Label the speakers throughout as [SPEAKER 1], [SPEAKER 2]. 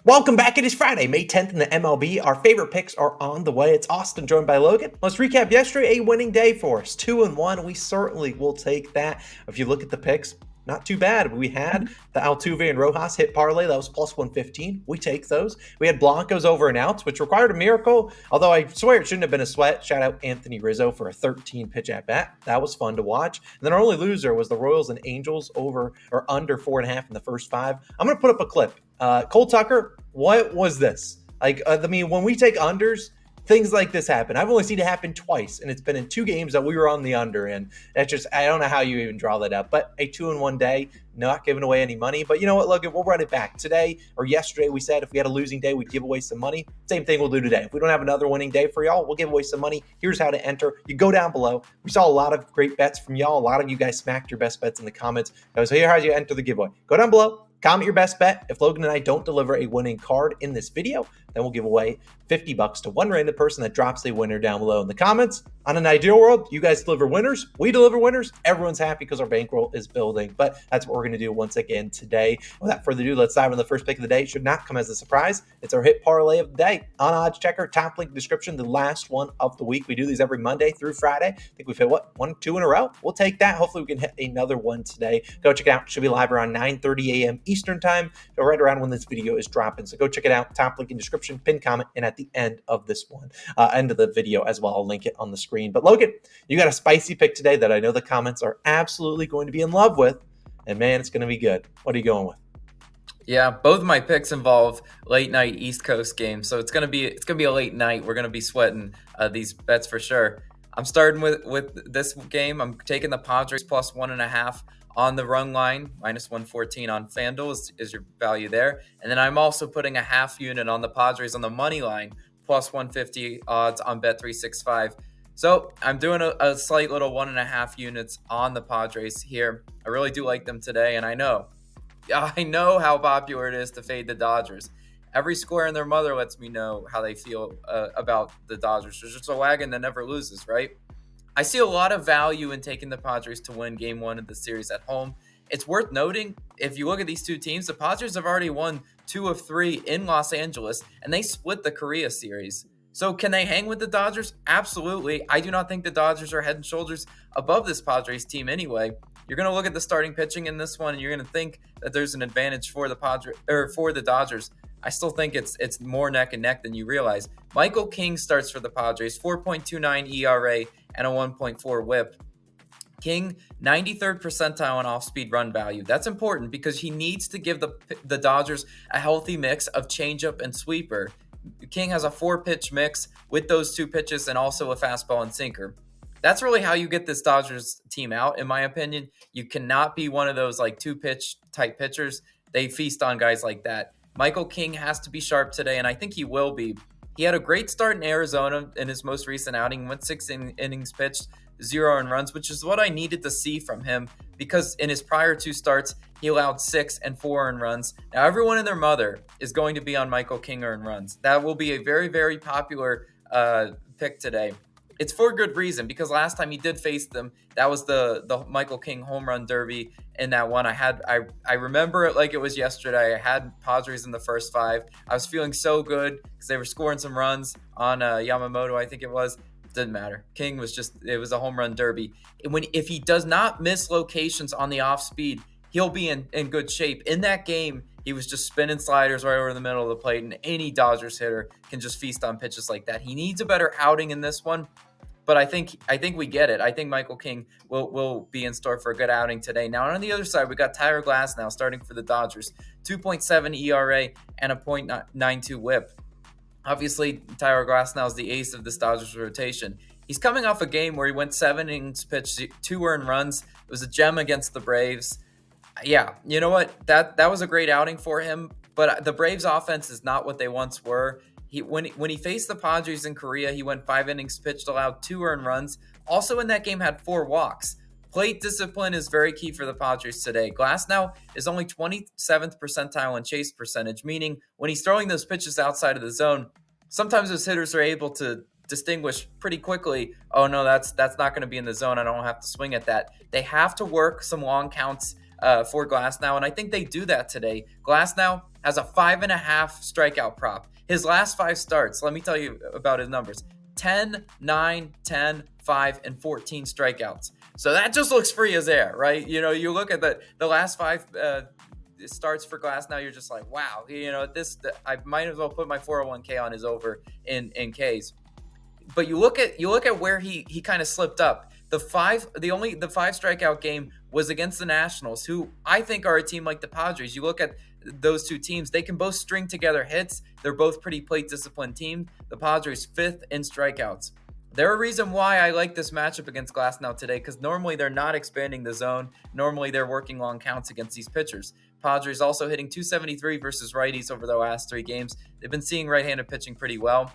[SPEAKER 1] Welcome back. It is Friday, May 10th in the MLB. Our favorite picks are on the way. It's Austin joined by Logan. Let's recap yesterday. A winning day for us. 2-1. We certainly will take that. If you look at the picks, not too bad. We had the Altuve and Rojas hit parlay. That was plus 115. We take those. We had Blanco's over and outs, which required a miracle, although I swear it shouldn't have been a sweat. Shout out Anthony Rizzo for a 13 pitch at bat. That was fun to watch. And then our only loser was the Royals and Angels over or under 4.5 in the first five. I'm going to put up a clip. Cole Tucker, what was this? When we take unders, things like this happen. I've only seen it happen twice, and it's been in two games that we were on the under, and that's just, I don't know how you even draw that up. But a 2-in-1 day, not giving away any money. But you know what, Logan, we'll run it back. Today or yesterday, we said if we had a losing day, we'd give away some money. Same thing we'll do today. If we don't have another winning day for y'all, we'll give away some money. Here's how to enter. You go down below. We saw a lot of great bets from y'all. A lot of you guys smacked your best bets in the comments. So here's how you enter the giveaway. Go down below. Comment your best bet. If Logan and I don't deliver a winning card in this video, then we'll give away $50 to one random person that drops a winner down below in the comments. On an ideal world, you guys deliver winners. We deliver winners. Everyone's happy because our bankroll is building. But that's what we're going to do once again today. Without further ado, let's dive into the first pick of the day. It should not come as a surprise. It's our hit parlay of the day. On odds checker, top link description, the last one of the week. We do these every Monday through Friday. I think we've hit, 1-2 in a row? We'll take that. Hopefully we can hit another one today. Go check it out. It should be live around 9:30 a.m. Eastern time, so right around when this video is dropping. So go check it out. Top link in description, pin comment, and at the end of this one, end of the video as well. I'll link it on the screen. But Logan, you got a spicy pick today that I know the comments are absolutely going to be in love with, and man, it's going to be good. What are you going with?
[SPEAKER 2] Yeah, both of my picks involve late night East Coast games, so it's gonna be a late night. We're gonna be sweating these bets for sure. I'm starting with this game. I'm taking the Padres plus 1.5 on the run line, minus 114 on FanDuel is your value there, and then I'm also putting a half unit on the Padres on the money line, plus 150 odds on Bet365. So I'm doing a slight little 1.5 units on the Padres here. I really do like them today, and I know how popular it is to fade the Dodgers. Every square in their mother lets me know how they feel about the Dodgers. There's just a wagon that never loses, right? I see a lot of value in taking the Padres to win Game 1 of the series at home. It's worth noting, if you look at these two teams, the Padres have already won 2 of 3 in Los Angeles, and they split the Korea series. So can they hang with the Dodgers? Absolutely. I do not think the Dodgers are head and shoulders above this Padres team anyway. You're going to look at the starting pitching in this one, and you're going to think that there's an advantage for the Dodgers. I still think it's more neck and neck than you realize. Michael King starts for the Padres, 4.29 ERA and a 1.4 WHIP. King, 93rd percentile on off-speed run value. That's important because he needs to give the Dodgers a healthy mix of changeup and sweeper. King has a 4-pitch mix with those 2 pitches and also a fastball and sinker. That's really how you get this Dodgers team out, in my opinion. You cannot be one of those like 2-pitch type pitchers. They feast on guys like that. Michael King has to be sharp today, and I think he will be. He had a great start in Arizona in his most recent outing, went 6 innings pitched, 0 earned runs, which is what I needed to see from him because in his prior 2 starts, he allowed 6 and 4 earned runs. Now, everyone and their mother is going to be on Michael King earned runs. That will be a very, very popular pick today. It's for good reason because last time he did face them, that was the Michael King home run derby in that one. I remember it like it was yesterday. I had Padres in the first 5. I was feeling so good because they were scoring some runs on Yamamoto, I think it was. Didn't matter. King was it was a home run derby. If he does not miss locations on the off speed, he'll be in good shape. In that game, he was just spinning sliders right over the middle of the plate, and any Dodgers hitter can just feast on pitches like that. He needs a better outing in this one. But I think we get it. I think Michael King will be in store for a good outing today. Now, on the other side, we got Tyler Glasnow starting for the Dodgers. 2.7 ERA and a .92 WHIP. Obviously, Tyler Glasnow is the ace of this Dodgers rotation. He's coming off a game where he went 7 innings pitched, 2 earned runs. It was a gem against the Braves. Yeah, you know what? That was a great outing for him. But the Braves' offense is not what they once were. When he faced the Padres in Korea, he went 5 innings pitched, allowed 2 earned runs. Also in that game had 4 walks. Plate discipline is very key for the Padres today. Glasnow is only 27th percentile in chase percentage, meaning when he's throwing those pitches outside of the zone, sometimes those hitters are able to distinguish pretty quickly, oh no, that's not going to be in the zone. I don't have to swing at that. They have to work some long counts for Glasnow, and I think they do that today. Glasnow has a 5.5 strikeout prop. His last 5 starts, let me tell you about his numbers: 10, 9, 10, 5, and 14 strikeouts. So that just looks free as air, right? You look at the last 5 starts for Glass now, you're just like, wow, I might as well put my 401k on his over in Ks. But you look at where he kind of slipped up. The 5 strikeout game was against the Nationals, who I think are a team like the Padres. You look at those two teams, they can both string together hits. They're both pretty plate disciplined teams. The Padres 5th in strikeouts. They're a reason why I like this matchup against Glasnow today, because normally they're not expanding the zone. Normally they're working long counts against these pitchers. Padres also hitting 273 versus righties over their last 3 games. They've been seeing right-handed pitching pretty well.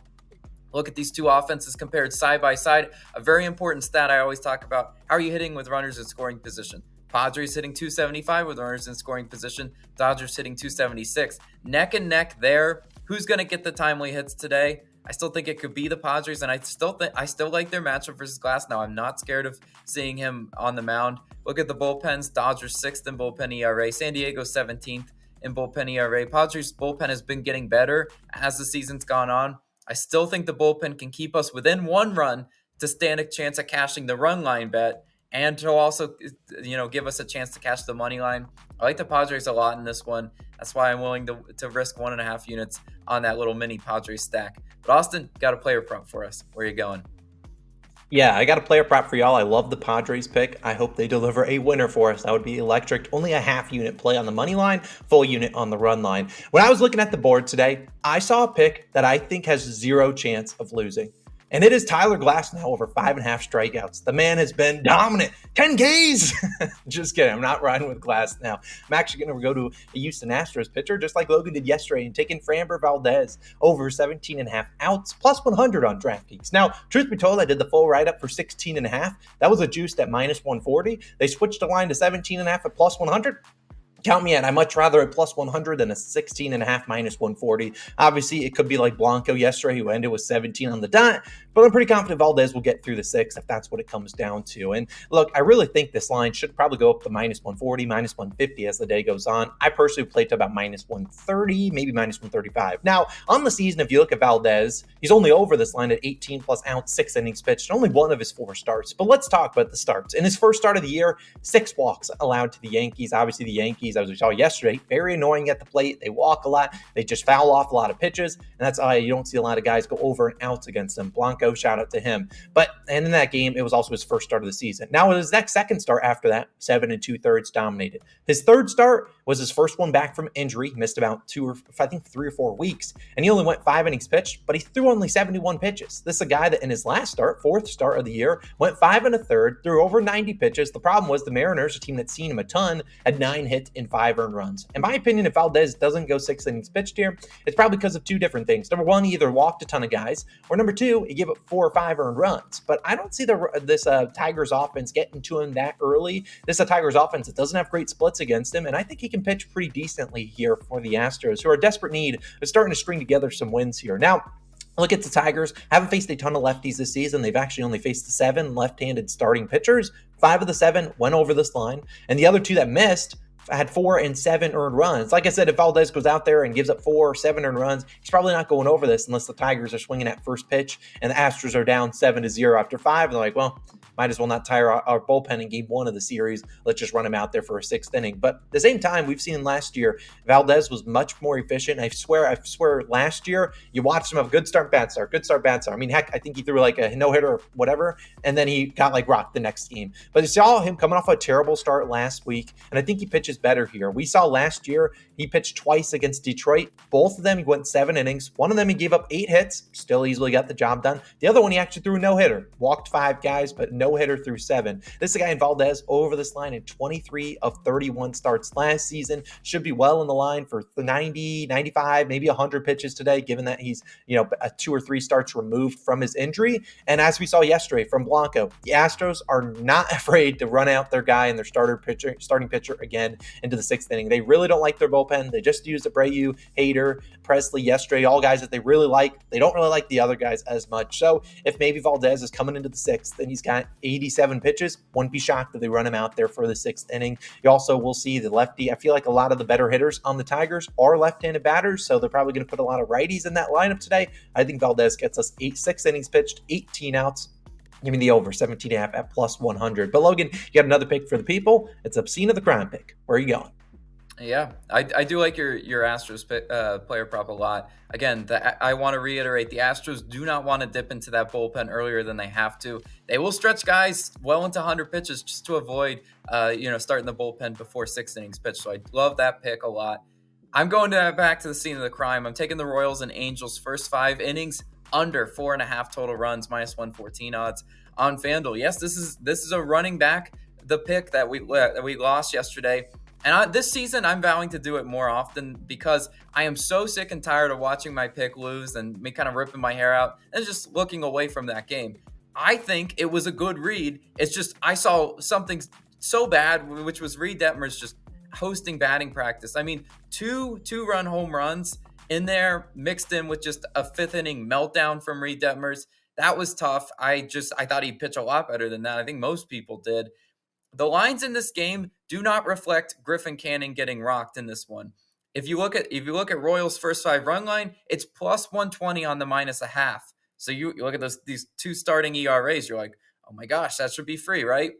[SPEAKER 2] Look at these two offenses compared side by side. A very important stat I always talk about: how are you hitting with runners in scoring position? Padres hitting 275 with runners in scoring position. Dodgers hitting 276. Neck and neck there. Who's going to get the timely hits today? I still think it could be the Padres, and I still like their matchup versus Glasnow. I'm not scared of seeing him on the mound. Look at the bullpens. Dodgers 6th in bullpen ERA. San Diego 17th in bullpen ERA. Padres bullpen has been getting better as the season's gone on. I still think the bullpen can keep us within 1 run to stand a chance at cashing the run line bet, and to also, give us a chance to cash the money line. I like the Padres a lot in this one. That's why I'm willing to risk 1.5 units on that little mini Padres stack. But Austin, got a player prop for us. Where are you going?
[SPEAKER 1] Yeah, I got a player prop for y'all. I love the Padres pick. I hope they deliver a winner for us. That would be electric. Only a half unit play on the money line, full unit on the run line. When I was looking at the board today, I saw a pick that I think has 0 chance of losing. And it is Tyler Glasnow over 5.5 strikeouts. The man has been dominant. 10 Ks. Just kidding. I'm not riding with Glasnow. I'm actually going to go to a Houston Astros pitcher, just like Logan did yesterday, and taking Framber Valdez over 17.5 outs, plus 100 on DraftKings. Now, truth be told, I did the full write-up for 16.5. That was a juiced at minus 140. They switched the line to 17.5 at plus 100. Count me in. I'd much rather a plus 100 than a 16.5 minus 140. Obviously, it could be like Blanco yesterday, who ended with 17 on the dot, but I'm pretty confident Valdez will get through the 6 if that's what it comes down to. And look, I really think this line should probably go up to minus 140, minus 150 as the day goes on. I personally played to about minus 130, maybe minus 135. Now, on the season, if you look at Valdez, he's only over this line at 18 plus outs, 6 innings pitched, only 1 of his 4 starts. But let's talk about the starts. In his first start of the year, 6 walks allowed to the Yankees. Obviously, the Yankees, as we saw yesterday, very annoying at the plate. They walk a lot. They just foul off a lot of pitches, and that's why you don't see a lot of guys go over and outs against them. Blanco, shout out to him. And in that game, it was also his first start of the season. Now, his next second start after that, 7 2/3 dominated. His third start was his first one back from injury. He missed about 3 or 4 weeks, and he only went 5 innings pitched, but he threw only 71 pitches. This is a guy that in his last start, 4th start of the year, went 5 1/3, threw over 90 pitches. The problem was the Mariners, a team that's seen him a ton, had 9 hits and 5 earned runs. In my opinion, if Valdez doesn't go 6 innings pitched here, it's probably because of 2 different things. Number 1, he either walked a ton of guys, or number 2, he gave up 4 or 5 earned runs. But I don't see this Tigers offense getting to him that early. This is a Tigers offense that doesn't have great splits against him, and I think he can pitch pretty decently here for the Astros, who are in desperate need of starting to string together some wins here. Now, look at the Tigers. Haven't faced a ton of lefties this season. They've actually only faced 7 left-handed starting pitchers. 5 of the 7 went over this line, and the other 2 that missed had 4 and 7 earned runs. Like I said, if Valdez goes out there and gives up 4 or 7 earned runs, he's probably not going over this unless the Tigers are swinging at first pitch and the Astros are down 7-0 after 5. And they're like, well, might as well not tire our bullpen in game 1 of the series. Let's just run him out there for a 6th inning. But at the same time, we've seen last year, Valdez was much more efficient. I swear last year, you watched him have good start, bad start, good start, bad start. I mean, heck, I think he threw like a no-hitter or whatever, and then he got like rocked the next game. But you saw him coming off a terrible start last week, and I think he pitches better here. We saw last year, he pitched twice against Detroit. Both of them, he went 7 innings. One of them, he gave up 8 hits, still easily got the job done. The other one, he actually threw a no-hitter, walked 5 guys, but no-hitter through 7. This is a guy in Valdez over this line in 23 of 31 starts last season. Should be well in the line for 90, 95, maybe 100 pitches today, given that he's, a 2 or 3 starts removed from his injury. And as we saw yesterday from Blanco, the Astros are not afraid to run out their guy and their starting pitcher again. into the sixth inning. They really don't like their bullpen. They just used Abreu, Hader, Presley yesterday, all guys that they really like. They don't really like the other guys as much. So if maybe Valdez is coming into the sixth and he's got 87 pitches, wouldn't be shocked if they run him out there for the sixth inning. You also will see the lefty. I feel like a lot of the better hitters on the Tigers are left-handed batters, so they're probably going to put a lot of righties in that lineup today. I think Valdez gets us 6 innings pitched, 18 outs. Give me the over 17.5 at plus 100. But Logan, you got another pick for the people. It's Obscene of the Crime pick. Where are you going?
[SPEAKER 2] Yeah, I do like your Astros player prop a lot. Again, I want to reiterate, the Astros do not want to dip into that bullpen earlier than they have to. They will stretch guys well into 100 pitches just to avoid, starting the bullpen before 6 innings pitched. So I love that pick a lot. I'm going back to the scene of the crime. I'm taking the Royals and Angels first 5 innings under 4.5 total runs, minus 114 odds on FanDuel. Yes, this is a running back, the pick that we lost yesterday. And this season, I'm vowing to do it more often because I am so sick and tired of watching my pick lose and me kind of ripping my hair out and just looking away from that game. I think it was a good read. It's just I saw something so bad, which was Reed Detmers just hosting batting practice. I mean, two-run home runs in there mixed in with just a 5th inning meltdown from Reed Detmers. That was tough. I thought he'd pitch a lot better than that. I think most people did. The lines in this game do not reflect Griffin Canning getting rocked in this one. If you look at Royals' first 5 run line, it's plus 120 on the minus a half. So you look at these 2 starting ERAs, you're like, oh my gosh, that should be free, right?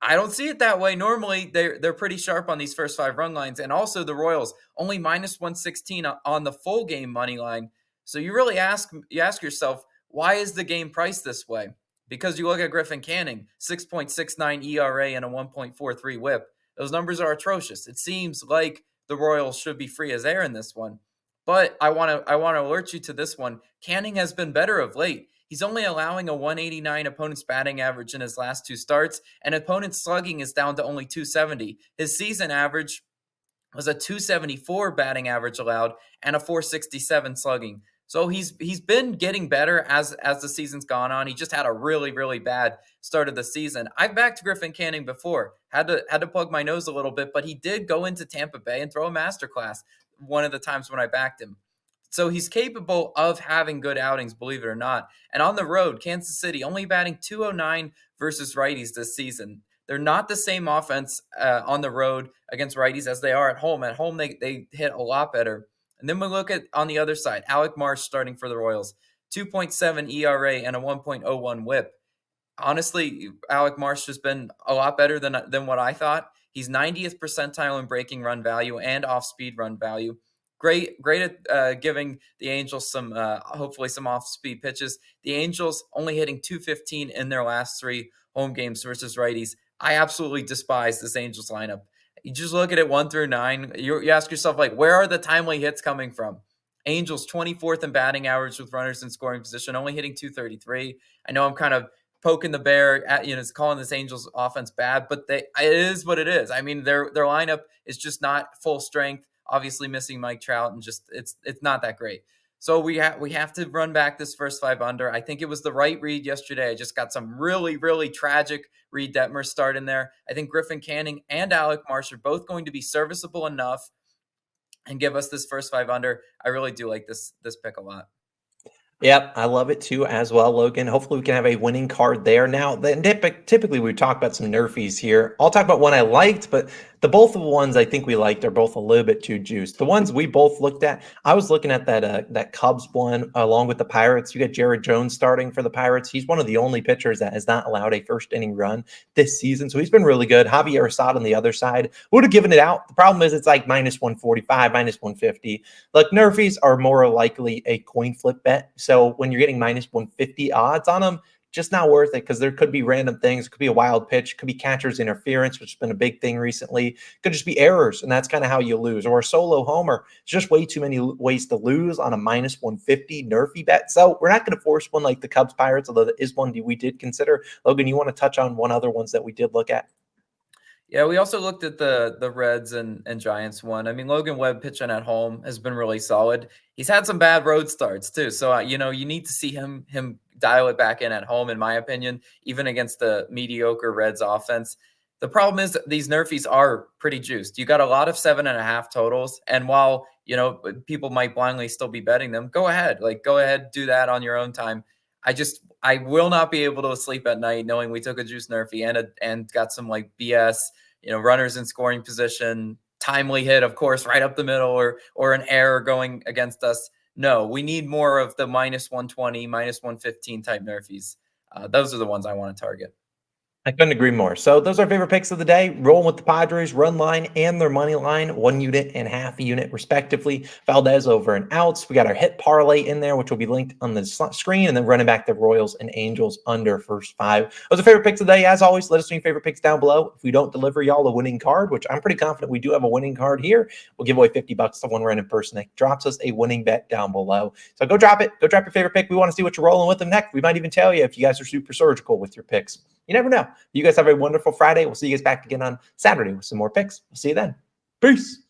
[SPEAKER 2] I don't see it that way. Normally, they're pretty sharp on these first 5 run lines, and also the Royals only minus 116 on the full game money line. So you really ask yourself, why is the game priced this way? Because you look at Griffin Canning, 6.69 ERA and a 1.43 WHIP. Those numbers are atrocious. It seems like the Royals should be free as air in this one. But I want to alert you to this one. Canning has been better of late. He's only allowing a 189 opponent's batting average in his last 2 starts, and opponent's slugging is down to only 270. His season average was a 274 batting average allowed and a 467 slugging. So he's been getting better as the season's gone on. He just had a really, really bad start of the season. I've backed Griffin Canning before. Had to plug my nose a little bit, but he did go into Tampa Bay and throw a masterclass one of the times when I backed him. So he's capable of having good outings, believe it or not. And on the road, Kansas City only batting 209 versus righties this season. They're not the same offense on the road against righties as they are at home. At home, they hit a lot better. And then we look at on the other side, Alec Marsh starting for the Royals, 2.7 ERA and a 1.01 WHIP. Honestly, Alec Marsh has been a lot better than what I thought. He's 90th percentile in breaking run value and off-speed run value. Great at giving the Angels some, hopefully some off-speed pitches. The Angels only hitting 215 in their last 3 home games versus righties. I absolutely despise this Angels lineup. You just look at it 1 through 9. You ask yourself, like, where are the timely hits coming from? Angels 24th in batting average with runners in scoring position, only hitting 233. I know I'm kind of poking the bear at, calling this Angels offense bad, but it is what it is. I mean, their lineup is just not full strength. Obviously missing Mike Trout, and just it's not that great. So we have to run back this first 5 under. I think it was the right read yesterday. I just got some really, really tragic Reed Detmer start in there. I think Griffin Canning and Alec Marsh are both going to be serviceable enough and give us this first 5 under. I really do like this pick a lot.
[SPEAKER 1] Yep, I love it too as well, Logan. Hopefully we can have a winning card there. Now, typically we talk about some nerfies here. I'll talk about one I liked, but both of the ones I think we liked are both a little bit too juiced. The ones we both looked at, I was looking at that Cubs one along with the Pirates. You got Jared Jones starting for the Pirates. He's one of the only pitchers that has not allowed a first inning run this season, so he's been really good. Javier Assad on the other side would have given it out. The problem is it's like minus 145, minus 150. Like nerfies are more likely a coin flip bet. So when you're getting minus 150 odds on them, just not worth it because there could be random things. It could be a wild pitch. It could be catcher's interference, which has been a big thing recently. It could just be errors, and that's kind of how you lose. Or a solo homer. It's just way too many ways to lose on a minus 150 nerfy bet. So we're not going to force one like the Cubs Pirates, although that is one we did consider. Logan, you want to touch on one other ones that we did look at?
[SPEAKER 2] Yeah, we also looked at the Reds and Giants one. I mean, Logan Webb pitching at home has been really solid. He's had some bad road starts too, so you need to see him dial it back in at home, in my opinion, even against the mediocre Reds offense. The problem is that these nerfies are pretty juiced. You got a lot of 7.5 totals, and while people might blindly still be betting them, go ahead, do that on your own time. I will not be able to sleep at night knowing we took a juice nerfie and got some BS, runners in scoring position, timely hit, of course, right up the middle, or an error going against us. No, we need more of the -120, -115 type nerfies. Those are the ones I want to target.
[SPEAKER 1] I couldn't agree more. So those are our favorite picks of the day. Rolling with the Padres run line and their money line, 1 unit and half a unit respectively. Valdez over and outs. We got our hit parlay in there, which will be linked on the screen, and then running back the Royals and Angels under first 5. Those are favorite picks of the day. As always, let us know your favorite picks down below. If we don't deliver y'all a winning card, which I'm pretty confident we do have a winning card here, we'll give away $50 to one random person that drops us a winning bet down below. So go drop it. Go drop your favorite pick. We want to see what you're rolling with them next. We might even tell you if you guys are super surgical with your picks. You never know. You guys have a wonderful Friday. We'll see you guys back again on Saturday with some more picks. We'll see you then. Peace.